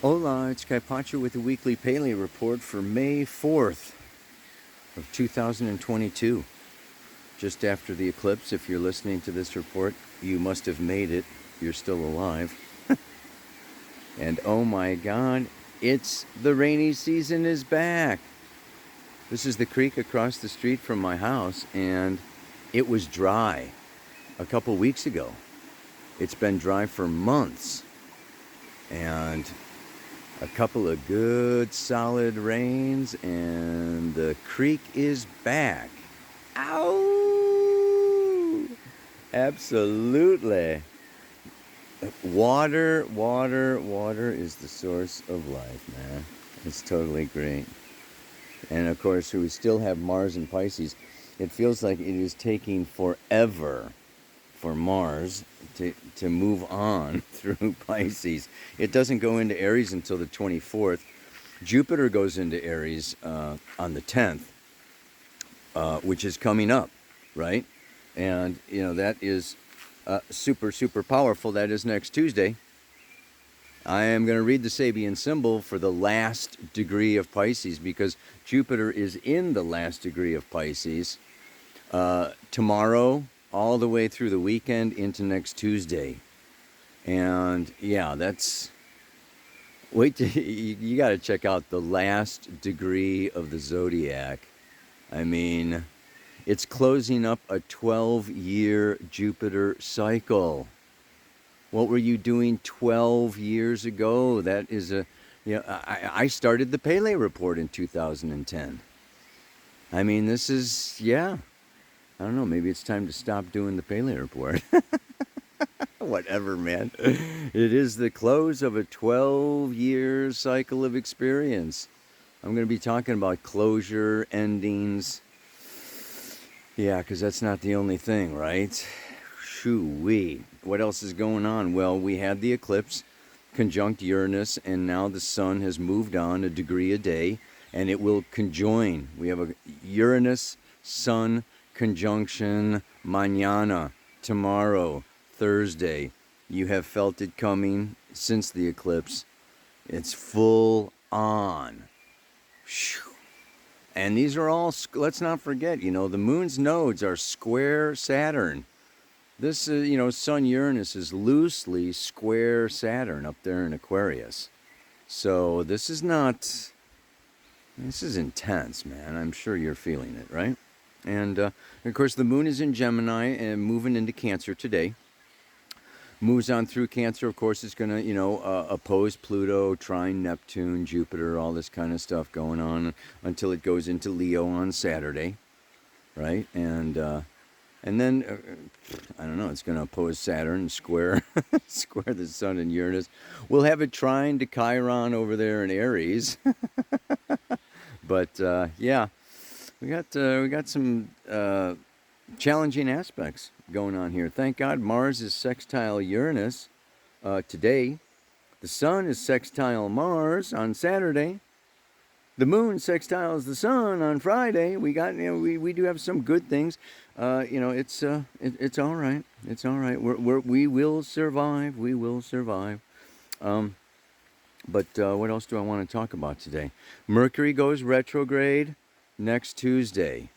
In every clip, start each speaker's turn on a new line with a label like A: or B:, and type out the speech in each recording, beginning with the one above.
A: Hola, it's Patio with the weekly Pele report for May 4th of 2022. Just after the eclipse, if you're listening to this report, you must have made it. You're still alive. And oh my God, it's the rainy season is back. This is the creek across the street from my house, and it was dry a couple weeks ago. It's been dry for months. And a couple of good solid rains and the creek is back. Ow! Absolutely. Water is the source of life, man. It's totally great. And of course, we still have Mars and Pisces. It feels like it is taking forever for Mars to move on through Pisces. It doesn't go into Aries until the 24th. Jupiter goes into Aries on the 10th, which is coming up, right? And, that is super, super powerful. That is next Tuesday. I am going to read the Sabian symbol for the last degree of Pisces because Jupiter is in the last degree of Pisces tomorrow, all the way through the weekend into next Tuesday. And yeah, you got to check out the last degree of the zodiac. I mean, it's closing up a 12-year Jupiter cycle. What were you doing 12 years ago? That is I started the Pele report in 2010. I mean, this is, I don't know, maybe it's time to stop doing the Pele report. Whatever, man. It is the close of a 12-year cycle of experience. I'm going to be talking about closure, endings. Yeah, because that's not the only thing, right? Shoo-wee. What else is going on? Well, we had the eclipse conjunct Uranus, and now the sun has moved on a degree a day, and it will conjoin. We have a Uranus-Sun conjunction mañana, tomorrow, Thursday. You have felt it coming since the eclipse. It's full on. And these are all, let's not forget, the moon's nodes are square Saturn. This, Sun Uranus is loosely square Saturn up there in Aquarius. So this is intense, man. I'm sure you're feeling it, right? And, of course, the moon is in Gemini and moving into Cancer today. Moves on through Cancer, of course, it's going to, oppose Pluto, trine Neptune, Jupiter, all this kind of stuff going on until it goes into Leo on Saturday, right? And then, I don't know, it's going to oppose Saturn, square square the Sun and Uranus. We'll have a trine to Chiron over there in Aries. But, we got some challenging aspects going on here. Thank God Mars is sextile Uranus today. The Sun is sextile Mars on Saturday. The Moon sextiles the Sun on Friday. We got, we do have some good things. It's all right. It's all right. We will survive. We will survive. But what else do I want to talk about today? Mercury goes retrograde next Tuesday.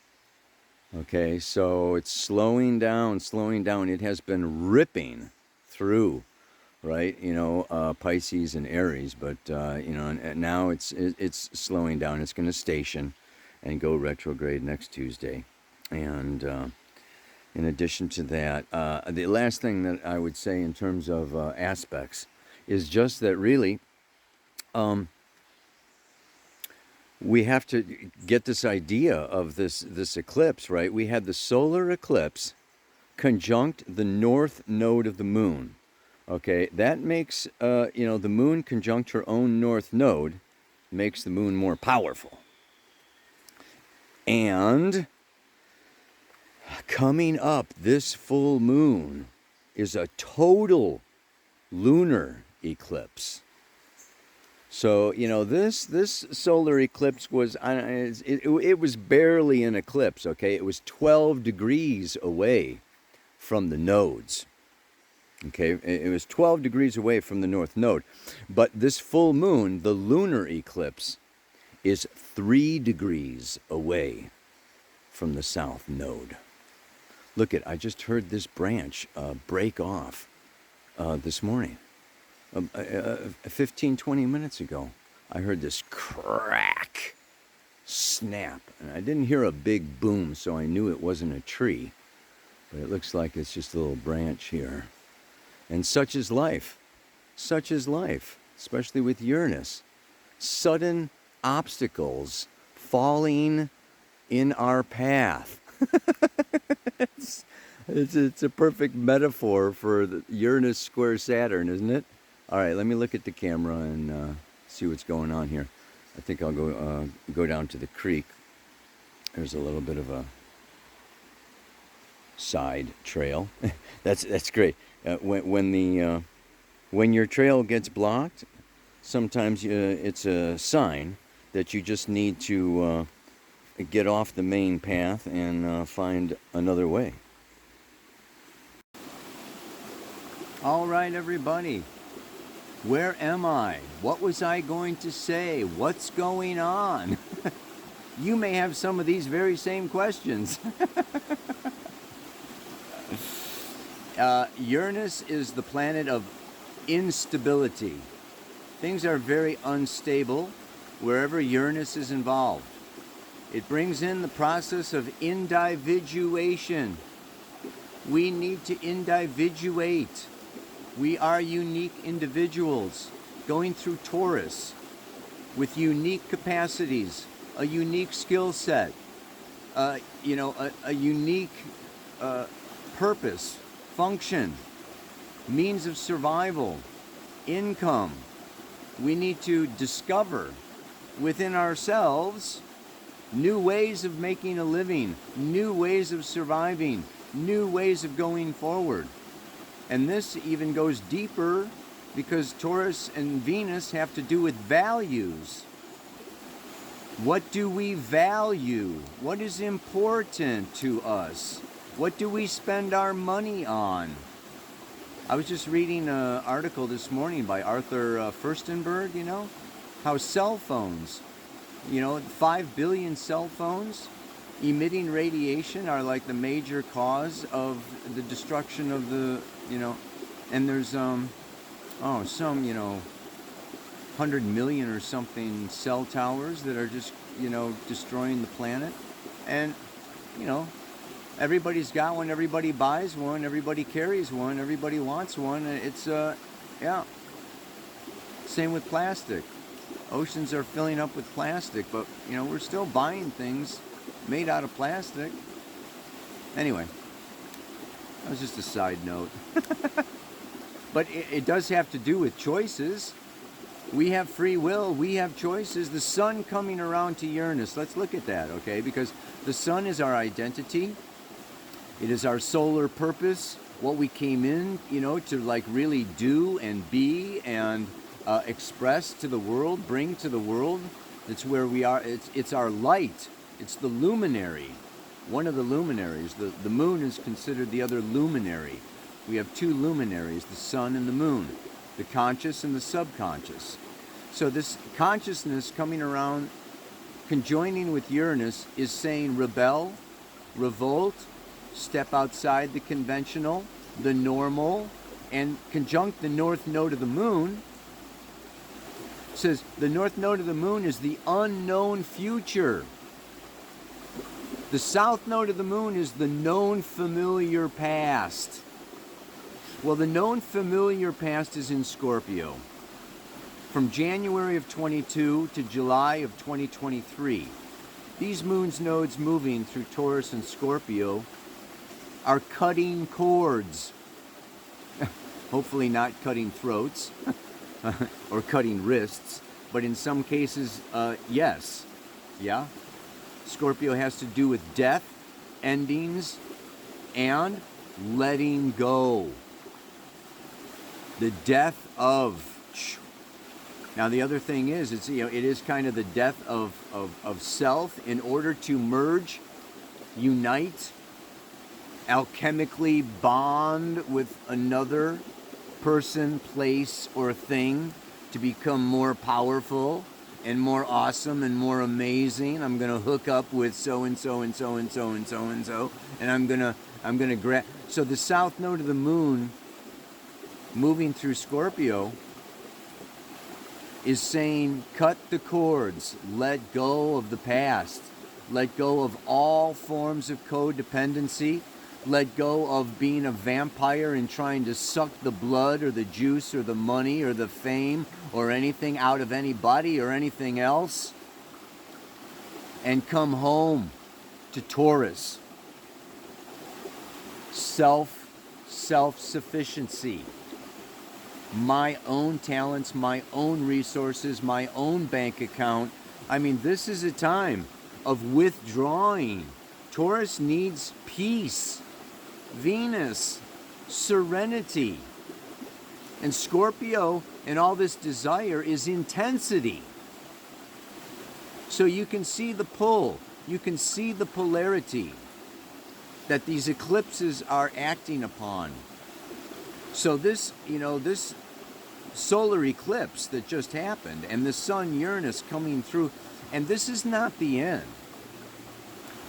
A: Okay, so it's slowing down. It has been ripping through, right? Pisces and Aries, but and now it's slowing down. It's going to station and go retrograde next Tuesday. And in addition to that, the last thing that I would say in terms of aspects is just that really, we have to get this idea of this eclipse, right? We had the solar eclipse conjunct the north node of the moon. Okay, that makes, the moon conjunct her own north node, makes the moon more powerful. And coming up, this full moon is a total lunar eclipse. So, this solar eclipse was, it was barely an eclipse, okay? It was 12 degrees away from the nodes. Okay, it was 12 degrees away from the north node. But this full moon, the lunar eclipse, is 3 degrees away from the south node. Look I just heard this branch break off this morning. 15, 20 minutes ago, I heard this crack, snap. And I didn't hear a big boom, so I knew it wasn't a tree. But it looks like it's just a little branch here. And such is life. Such is life, especially with Uranus. Sudden obstacles falling in our path. It's a perfect metaphor for the Uranus square Saturn, isn't it? All right, let me look at the camera and see what's going on here. I think I'll go down to the creek. There's a little bit of a side trail. That's great. When your trail gets blocked, sometimes it's a sign that you just need to get off the main path and find another way. All right, everybody. Where am I? What was I going to say? What's going on? You may have some of these very same questions. Uranus is the planet of instability. Things are very unstable wherever Uranus is involved. It brings in the process of individuation. We need to individuate. We are unique individuals going through Taurus with unique capacities, a unique skill set, a unique purpose, function, means of survival, income. We need to discover within ourselves new ways of making a living, new ways of surviving, new ways of going forward. And this even goes deeper because Taurus and Venus have to do with values. What do we value? What is important to us? What do we spend our money on? I was just reading an article this morning by Arthur Furstenberg, how cell phones, 5 billion cell phones emitting radiation are like the major cause of the destruction of the, and there's, some, 100 million or something cell towers that are just, destroying the planet. And, everybody's got one, everybody buys one, everybody carries one, everybody wants one. It's, Same with plastic. Oceans are filling up with plastic, but, we're still buying things made out of plastic. Anyway, that was just a side note. But it does have to do with choices. We have free will, we have choices. The sun coming around to Uranus, let's look at that, okay? Because the sun is our identity. It is our solar purpose, what we came in, to like really do and be and express to the world, bring to the world. It's where we are. It's our light. It's the luminary, one of the luminaries. The moon is considered the other luminary. We have two luminaries, the sun and the moon, the conscious and the subconscious. So this consciousness coming around, conjoining with Uranus, is saying rebel, revolt, step outside the conventional, the normal, and conjunct the north node of the moon. It says the north node of the moon is the unknown future. The south node of the moon is the known familiar past. Well, the known familiar past is in Scorpio. From January of 22 to July of 2023, these moon's nodes moving through Taurus and Scorpio are cutting cords. Hopefully not cutting throats or cutting wrists, but in some cases, yes. Yeah? Scorpio has to do with death, endings, and letting go. The death of. Now the other thing is, it is kind of the death of self in order to merge, unite, alchemically bond with another person, place, or thing to become more powerful and more awesome and more amazing. I'm gonna hook up with so and so and so and so and so and so, and I'm gonna grab. So the south node of the moon, moving through Scorpio, is saying, cut the cords, let go of the past, let go of all forms of codependency, let go of being a vampire and trying to suck the blood or the juice or the money or the fame or anything out of anybody or anything else, and come home to Taurus. Self-sufficiency. My own talents, my own resources, my own bank account. I mean, this is a time of withdrawing. Taurus needs peace, Venus, serenity. And Scorpio and all this desire is intensity. So you can see the pull, you can see the polarity that these eclipses are acting upon. So this, this solar eclipse that just happened, and the sun Uranus coming through, and this is not the end.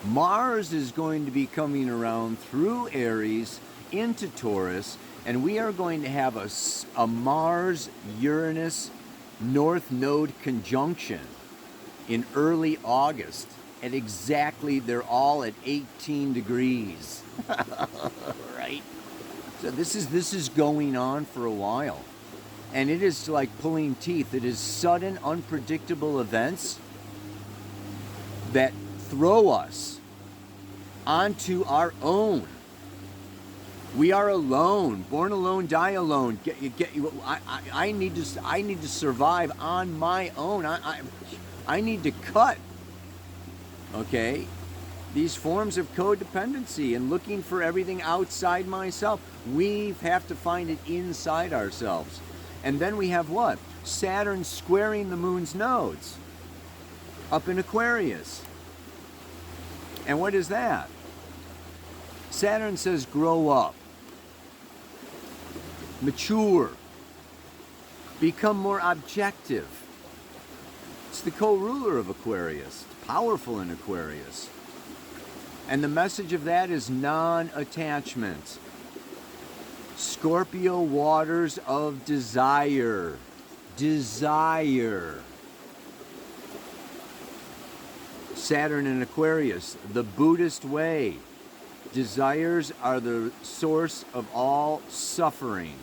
A: Mars is going to be coming around through Aries into Taurus, and we are going to have a Mars-Uranus North Node conjunction in early August. At exactly, they're all at 18 degrees, right? So this is going on for a while. And it is like pulling teeth. It is sudden, unpredictable events that throw us onto our own. We are alone, born alone, die alone. I need to survive on my own. I need to cut. Okay, these forms of codependency and looking for everything outside myself. We have to find it inside ourselves. And then we have what? Saturn squaring the moon's nodes up in Aquarius. And what is that? Saturn says grow up, mature, become more objective. It's the co-ruler of Aquarius. It's powerful in Aquarius. And the message of that is non-attachment. Scorpio waters of desire. Desire. Saturn in Aquarius, the Buddhist way. Desires are the source of all suffering.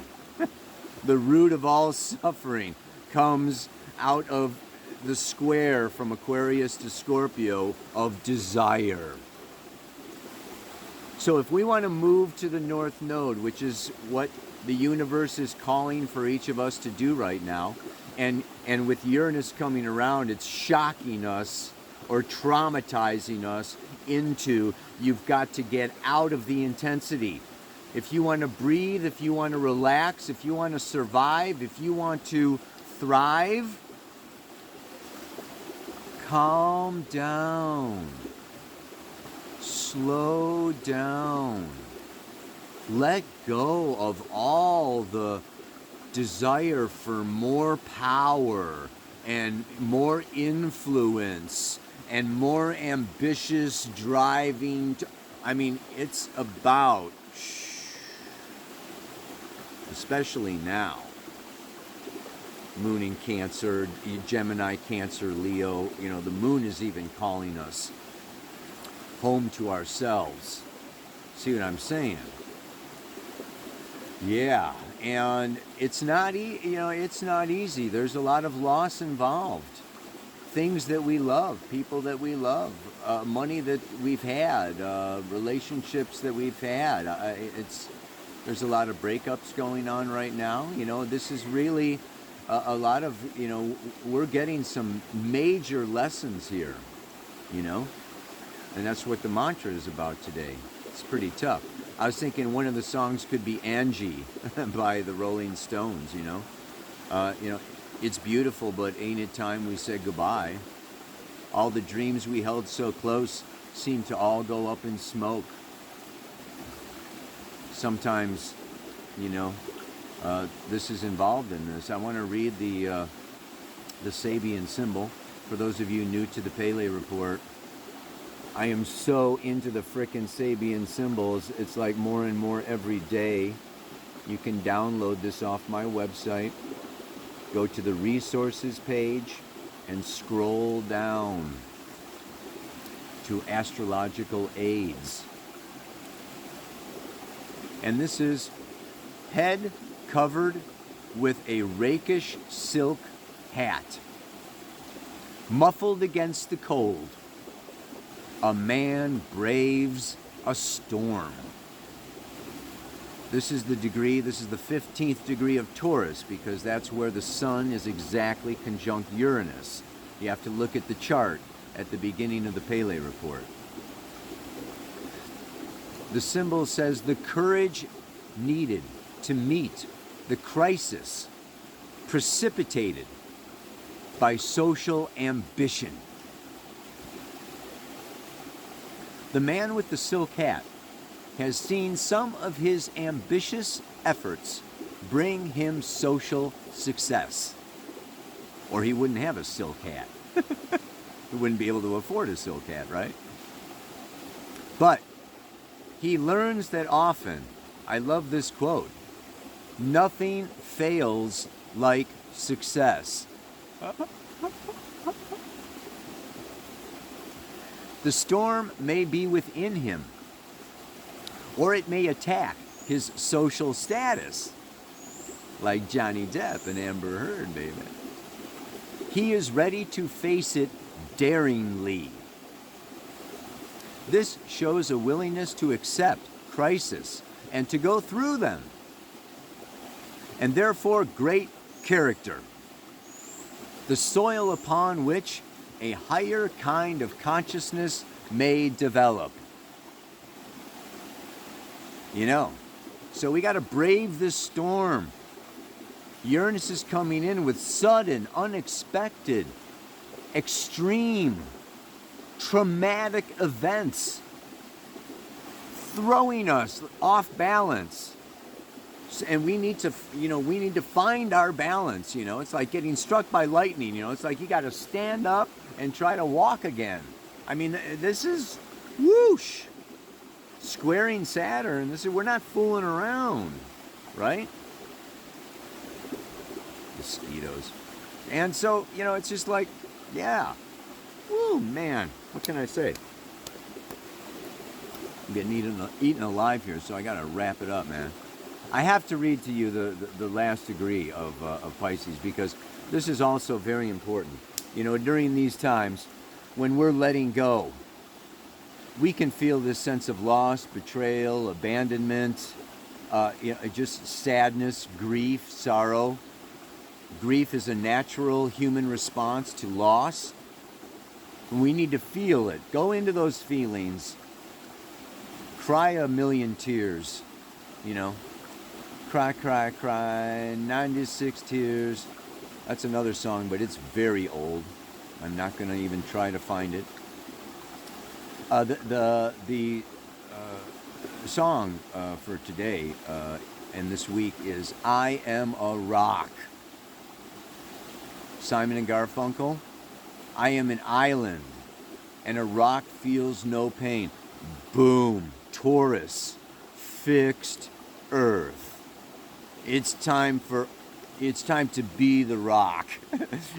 A: The root of all suffering comes out of the square from Aquarius to Scorpio of desire. So if we want to move to the North Node, which is what the universe is calling for each of us to do right now, and with Uranus coming around, it's shocking us or traumatizing us into, you've got to get out of the intensity. If you want to breathe, if you want to relax, if you want to survive, if you want to thrive, calm down. Slow down. Let go of all the desire for more power and more influence and more ambitious driving. It's about, especially now, Moon in Cancer, Gemini, Cancer, Leo, the moon is even calling us home to ourselves. See what I'm saying? Yeah, and it's not it's not easy. There's a lot of loss involved. Things that we love, people that we love, money that we've had, relationships that we've had. There's a lot of breakups going on right now. This is really a lot of, we're getting some major lessons here, and that's what the mantra is about today. It's pretty tough. I was thinking one of the songs could be Angie by the Rolling Stones, it's beautiful, but ain't it time we said goodbye? All the dreams we held so close seem to all go up in smoke. Sometimes, this is involved in this. I want to read the Sabian symbol. For those of you new to the Pele report, I am so into the frickin' Sabian symbols. It's like more and more every day. You can download this off my website. Go to the resources page and scroll down to astrological aids. And this is head covered with a rakish silk hat. Muffled against the cold, a man braves a storm. This is the degree, this is the 15th degree of Taurus, because that's where the sun is exactly conjunct Uranus. You have to look at the chart at the beginning of the Pele report. The symbol says the courage needed to meet the crisis precipitated by social ambition. The man with the silk hat has seen some of his ambitious efforts bring him social success. Or he wouldn't have a silk hat. He wouldn't be able to afford a silk hat, right? But he learns that often, I love this quote, nothing fails like success. The storm may be within him, or it may attack his social status, like Johnny Depp and Amber Heard, baby. He is ready to face it daringly. This shows a willingness to accept crisis and to go through them, and therefore great character, the soil upon which a higher kind of consciousness may develop. You know, so we got to brave this storm. Uranus is coming in with sudden, unexpected, extreme, traumatic events, throwing us off balance. And we need to, we need to find our balance. It's like getting struck by lightning. It's like you got to stand up and try to walk again. I mean, this is whoosh, squaring Saturn. We're not fooling around, right? Mosquitoes. And so, it's just like, yeah. Woo, man. What can I say? I'm getting eaten alive here, so I got to wrap it up, man. I have to read to you the last degree of Pisces, because this is also very important. During these times, when we're letting go, we can feel this sense of loss, betrayal, abandonment, just sadness, grief, sorrow. Grief is a natural human response to loss. We need to feel it. Go into those feelings. Cry a million tears, Cry, cry, cry, 96 tears. That's another song, but it's very old. I'm not going to even try to find it. The song for today and this week is I Am a Rock. Simon and Garfunkel. I am an island, and a rock feels no pain. Boom. Taurus. Fixed Earth. It's time to be the rock.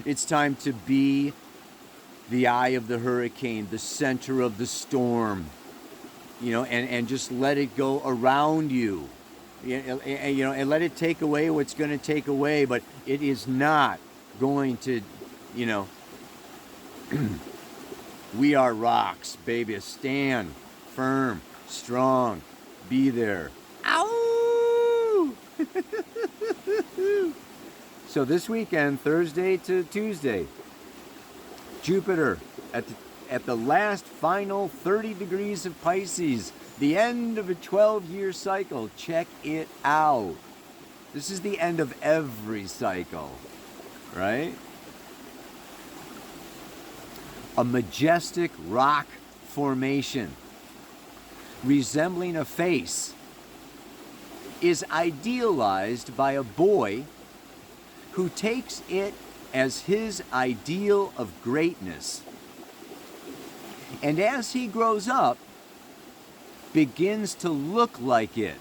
A: It's time to be the eye of the hurricane, the center of the storm, and just let it go around you, and let it take away what's going to take away, but it is not going to, we are rocks, baby. Stand firm, strong, be there. Ow! So this weekend, Thursday to Tuesday, Jupiter at the last final 30 degrees of Pisces, the end of a 12-year cycle. Check it out. This is the end of every cycle, right? A majestic rock formation resembling a face is idealized by a boy who takes it as his ideal of greatness. And as he grows up, begins to look like it.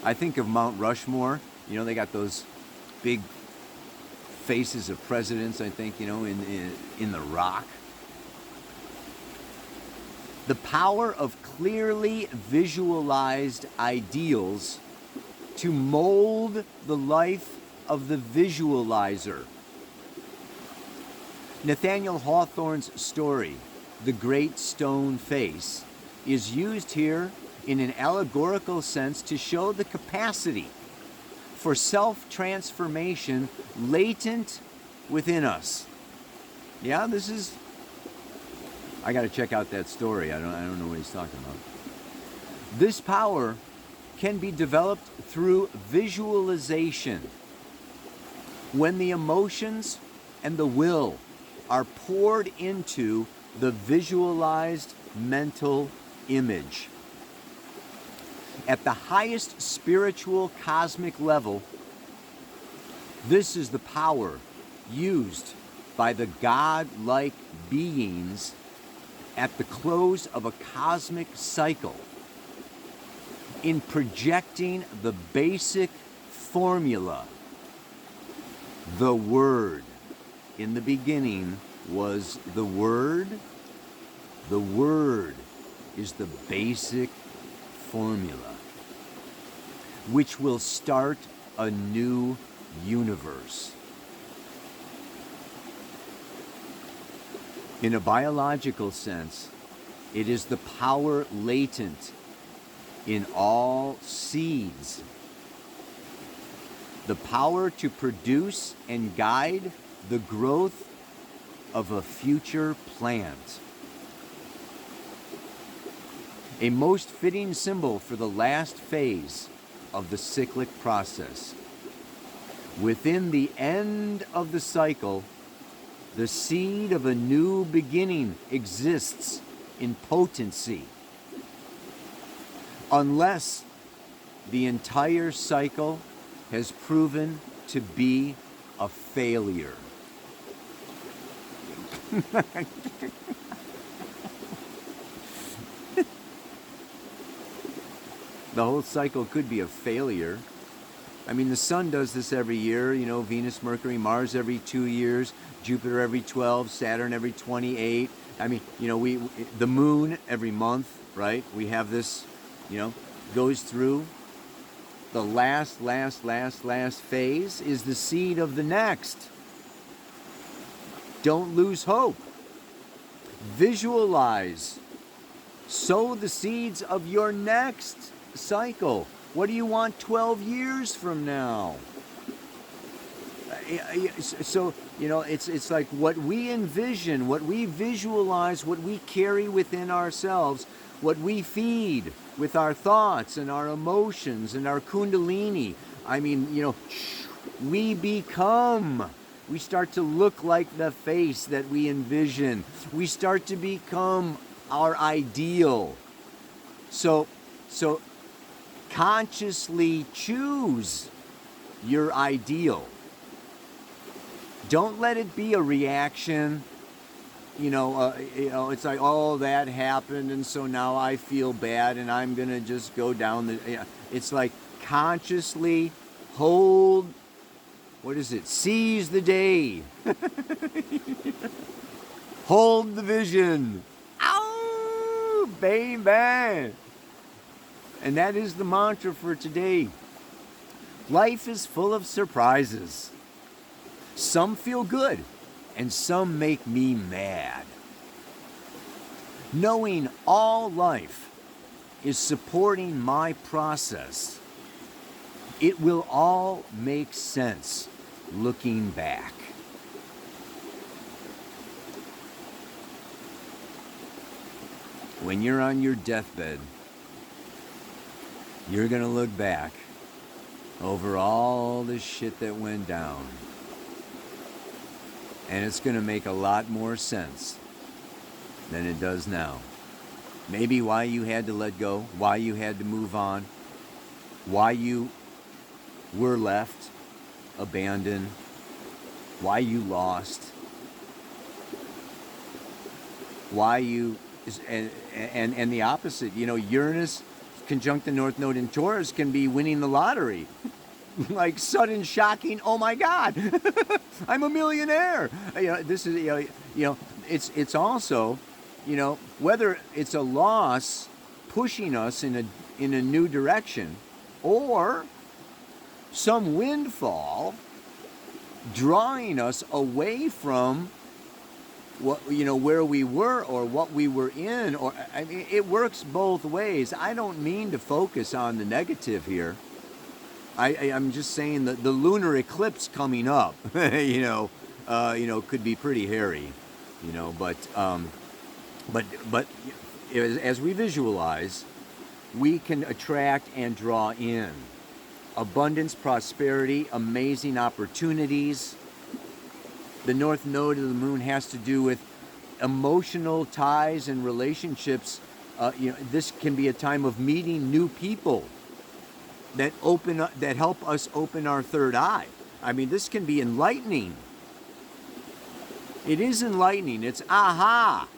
A: I think of Mount Rushmore. You know, they got those big faces of presidents, I think, you know, in The Rock. The power of clearly visualized ideals to mold the life of the visualizer. Nathaniel Hawthorne's story, The Great Stone Face, is used here in an allegorical sense to show the capacity for self-transformation latent within us. Yeah, this is... I got to check out that story. I don't know what he's talking about. This power can be developed through visualization. When the emotions and the will are poured into the visualized mental image. At the highest spiritual cosmic level, this is the power used by the God-like beings at the close of a cosmic cycle in projecting the basic formula. The Word. In the beginning was the Word. The Word is the basic formula, which will start a new universe. In a biological sense, it is the power latent in all seeds. The power to produce and guide the growth of a future plant. A most fitting symbol for the last phase of the cyclic process. Within the end of the cycle, the seed of a new beginning exists in potency. Unless the entire cycle has proven to be a failure. The whole cycle could be a failure. I mean, the sun does this every year, you know, Venus, Mercury, Mars every 2 years, Jupiter every 12, Saturn every 28. I mean, you know, the moon every month, right? We have this, you know, goes through. The last phase is the seed of the next. Don't lose hope. Visualize. Sow the seeds of your next cycle. What do you want 12 years from now? So, you know, it's like what we envision, what we visualize, what we carry within ourselves, what we feed with our thoughts and our emotions and our kundalini. I mean, you know, we become. We start to look like the face that we envision. We start to become our ideal. So consciously choose your ideal. Don't let it be a reaction. You know, it's like, oh, that happened, and so now I feel bad, and I'm gonna just go down the. It's like consciously hold. What is it? Seize the day. Hold the vision. Ow, baby. And that is the mantra for today. Life is full of surprises. Some feel good, and some make me mad. Knowing all life is supporting my process, it will all make sense looking back. When you're on your deathbed, you're going to look back over all the shit that went down. And it's going to make a lot more sense than it does now. Maybe why you had to let go, why you had to move on, why you were left, abandoned, why you lost, why you, and the opposite. Uranus conjunct the North Node in Taurus can be winning the lottery. Like sudden, shocking, oh my God, I'm a millionaire. This is, it's also, whether it's a loss pushing us in a new direction, or some windfall drawing us away from what, where we were or what we were in. Or I mean, it works both ways. I don't mean to focus on the negative here. I'm just saying that the lunar eclipse coming up, could be pretty hairy, but as we visualize, we can attract and draw in abundance, prosperity, amazing opportunities. The North Node of the Moon has to do with emotional ties and relationships. This can be a time of meeting new people that help us open our third eye. I mean, this can be enlightening. It is enlightening. It's aha,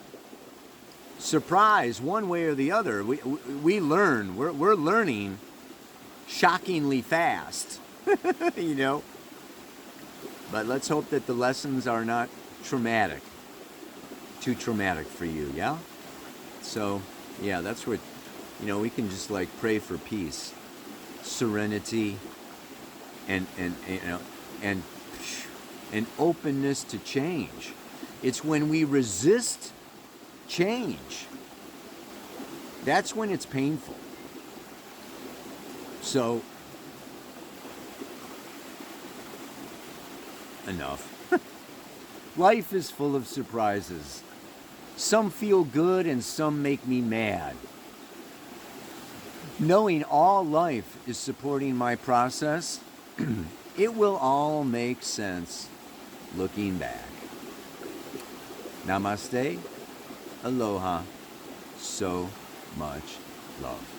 A: surprise, one way or the other. We learn. We're learning shockingly fast, But let's hope that the lessons are not traumatic, too traumatic for you. Yeah. So yeah, that's what we can just like pray for peace, serenity, and openness to change. It's when we resist change, that's when it's painful. So enough. Life is full of surprises. Some feel good and some make me mad. Knowing all life is supporting my process, it will all make sense looking back. Namaste, aloha, so much love.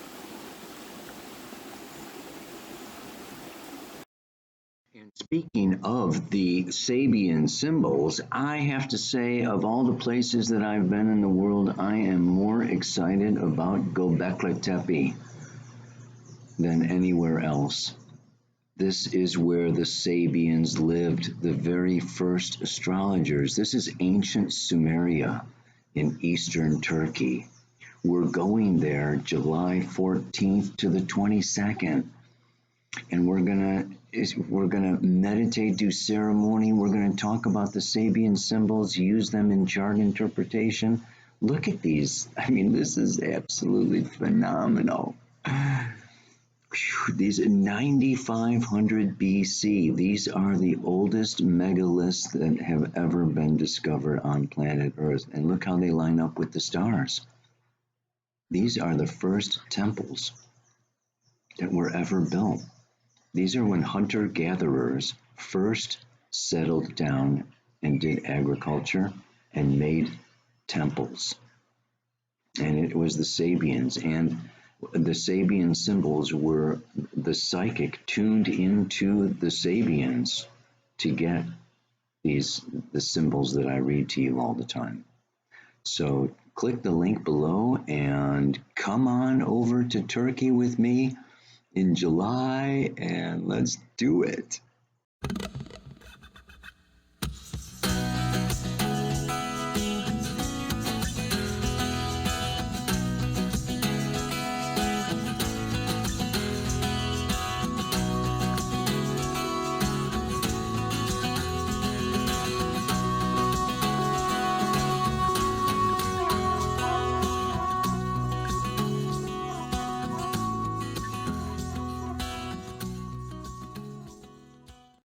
A: And speaking of the Sabian symbols, I have to say, of all the places that I've been in the world, I am more excited about Gobekli Tepe than anywhere else. This is where the Sabians lived, the very first astrologers. This is ancient Sumeria in eastern Turkey. We're going there July 14th to the 22nd. And we're gonna meditate, do ceremony. We're gonna talk about the Sabian symbols, use them in chart interpretation. Look at these. I mean, this is absolutely phenomenal. These 9,500 BC. These are the oldest megaliths that have ever been discovered on planet Earth. And look how they line up with the stars. These are the first temples that were ever built. These are when hunter-gatherers first settled down and did agriculture and made temples. And it was the Sabians. And the Sabian symbols were the psychic tuned into the Sabians to get the symbols that I read to you all the time. So click the link below and come on over to Turkey with me in July, and let's do it.